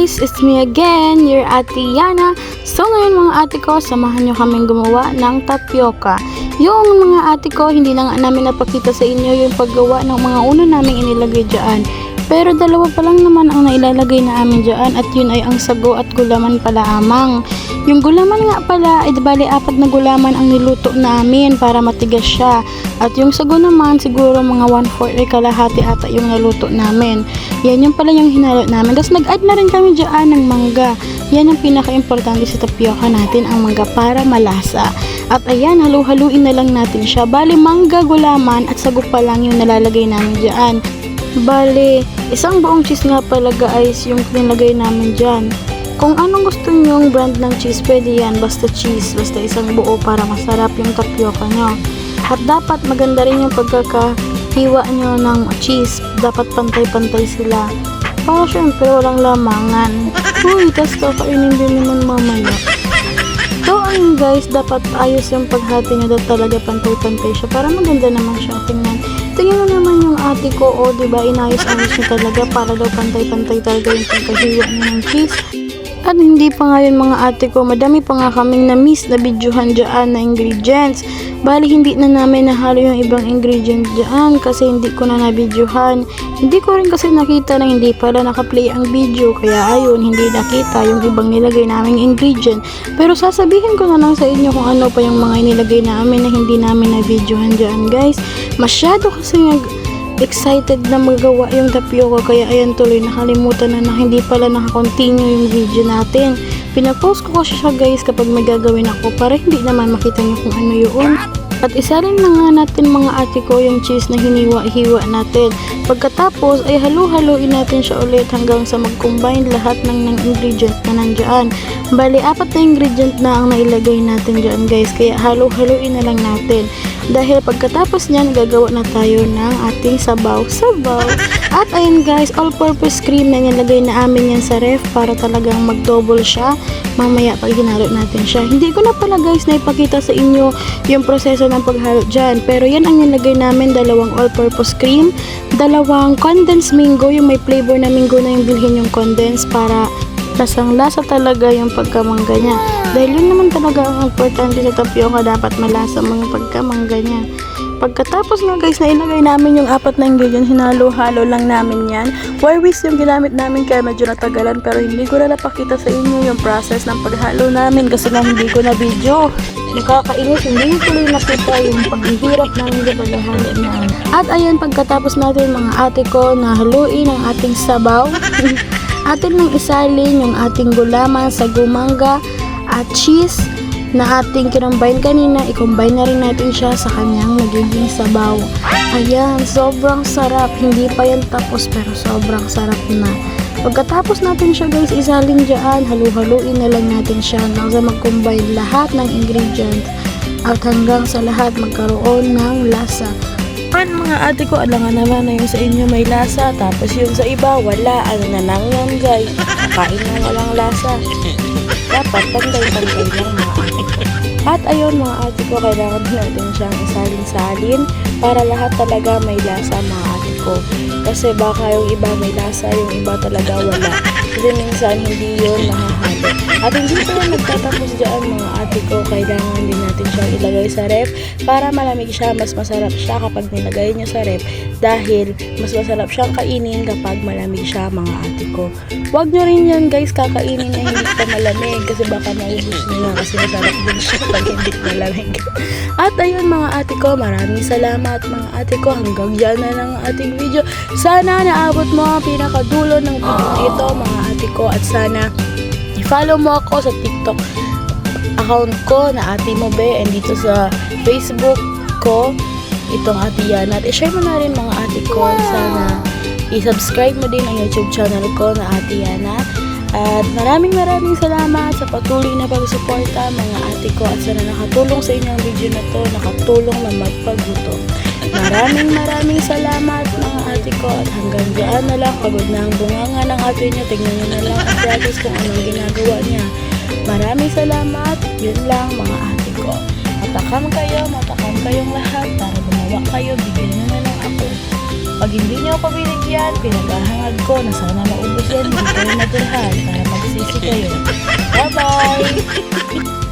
guys! It's me again, your Ate Yana. So ngayon mga ate ko, samahan nyo kaming gumawa ng tapioca. Yung mga ate ko, hindi na nga namin napakita sa inyo yung paggawa ng mga uno naming inilagay dyan. Pero dalawa pa lang naman ang nailalagay na amin dyan at yun ay ang sago at gulaman pala amang. Yung gulaman nga pala ay bali 4 na gulaman ang niluto namin para matigas siya. At yung sago naman siguro mga 1/4 ay kalahati ata yung naluto namin. Yan yung pala yung hinalo namin. Tapos nag-add na rin kami dyan ng mangga. Yan ang pinaka-importante sa tapioca natin, ang mangga para malasa. At ayan, halu-haluin na lang natin siya. Bali mangga, gulaman at sago pa lang yung nalalagay namin dyan. Bali, isang buong cheese nga pala guys yung nilagay namin dyan. Kung anong gusto nyong brand ng cheese, pwede yan. Basta cheese, basta isang buo para masarap yung tapioca nyo. At dapat maganda rin yung pagkakahiwa nyo ng cheese. Dapat pantay-pantay sila. Para syempre walang lamangan. Uy, tas kakainin din naman mamaya. So ayun guys, dapat ayos yung paghati nyo. Dapat talaga pantay-pantay siya para maganda naman siya tingnan. Tingnan mo naman yung ate ko, o diba, inayos-ayos niya talaga para daw pantay-pantay talaga yung pagkahiwa niya ng cheese. At hindi pa nga yun mga ate ko, madami pa nga kaming na-miss na videohan dyan na ingredients. Bali hindi na namin nahalo yung ibang ingredients dyan kasi hindi ko na na-videohan. Hindi ko rin kasi nakita na hindi pala nakaplay ang video, kaya ayun, hindi nakita yung ibang nilagay naming ingredient. Pero sasabihin ko na lang sa inyo kung ano pa yung mga inilagay namin na hindi namin na-videohan dyan guys. Masyado kasi excited na magawa yung tapioca, kaya ayan tuloy nakalimutan na hindi pala nakakontinue yung video natin. Pinapost ko kasi siya guys kapag may gagawin ako para hindi naman makita nyo kung ano yun. At isa rin na nga natin mga ate ko yung cheese na hiniwa-hiwa natin. Pagkatapos ay halu-haluin natin siya ulit hanggang sa mag-combine lahat ng ingredient na nandyan. Bali 4 na ingredient na ang nailagay natin dyan guys, kaya halu-haluin na lang natin. Dahil pagkatapos niyan, gagawa na tayo ng ating sabaw-sabaw. At ayun guys, all-purpose cream na nilagay na amin yan sa ref para talagang mag-double siya mamaya pag hinalo natin siya. Hindi ko na pala guys na ipakita sa inyo yung proseso ng paghalo dyan. Pero yan ang nilagay namin, 2 all-purpose cream, 2 condensed mango, yung may flavor na mango na yung bilhin yung condensed para lasang-lasa talaga yung pagkamangga niya. Dahil yun naman talaga ang importante sa tapioca, dapat malasa mo yung pagkamangga niya. Pagkatapos nga guys na ilagay namin yung 4 na ingredients, hinalo-halo lang namin yan. Wire whisk yung ginamit namin kaya medyo natagalan, pero hindi ko na napakita sa inyo yung process ng paghalo namin kasi nga hindi ko na video. Nakakainis, hindi tuloy nakita yung paghihirap namin sa paghahalo namin. At ayan, pagkatapos natin mga ate ko na haluin ang ating sabaw, atin nang isalin yung ating gulaman, sago, mangga at cheese na ating kinombine kanina, i-combine na rin natin siya sa kanyang magiging sabaw. Ayan, sobrang sarap. Hindi pa yan tapos pero sobrang sarap na. Pagkatapos natin siya guys isalin dyan, halu-haluin na lang natin siya hanggang sa mag-combine lahat ng ingredients at hanggang sa lahat magkaroon ng lasa. Mga ate ko, alangan naman na yung sa inyo may lasa, tapos yung sa iba wala. Ano na lang yan guys, kain na walang lasa. Dapat pantay-pantay lang mga ate ko. At ayun mga ate ko, kailangan natin siyang isalin-salin para lahat talaga may lasa mga ate ko. Kasi baka yung iba may lasa, yung iba talaga wala. Kasi minsan hindi yun mahahalo. At hindi pa yan nagtatapos dyan mga ate ko, kailangan din natin siyang ilagay sa ref para malamig siya, mas masarap siya kapag nilagay niyo sa ref. Dahil mas masarap siyang kainin kapag malamig siya mga ate ko. Huwag nyo rin yan guys kakainin na hindi pa malamig kasi baka maubos nyo na kasi masarap din siya pag hindi malamig. At ayun mga ate ko, maraming salamat mga ate ko. Hanggang dyan na lang ang ating video. Sana naabot mo ang pinakadulo ng video ito mga ate ko, at sana i-follow mo ako sa TikTok account ko na Ate Mo Be, and dito sa Facebook ko itong Ate Yana, at i-share mo na rin mga ate ko. Sana i-subscribe mo din ang YouTube channel ko na Ate Yana. At maraming salamat sa patuloy na pagsuporta mga ate ko, at sana nakatulong sa inyo ang video na to, nakatulong na magpagutom. Maraming salamat mga ate ko, at hanggang dyan na lang. Pagod na ang bunganga ng ate niya, tignan niyo na lang ang progress kung anong ginagawa niya. Maraming salamat, yun lang mga ate ko. Matakam kayong lahat para gumawa kayo, bigyan niyo na lang ako. Pag hindi nyo ako binigyan, pinaghahangad ko na sana maubos yan, hindi kayo madurhan para magsisi kayo. Bye-bye!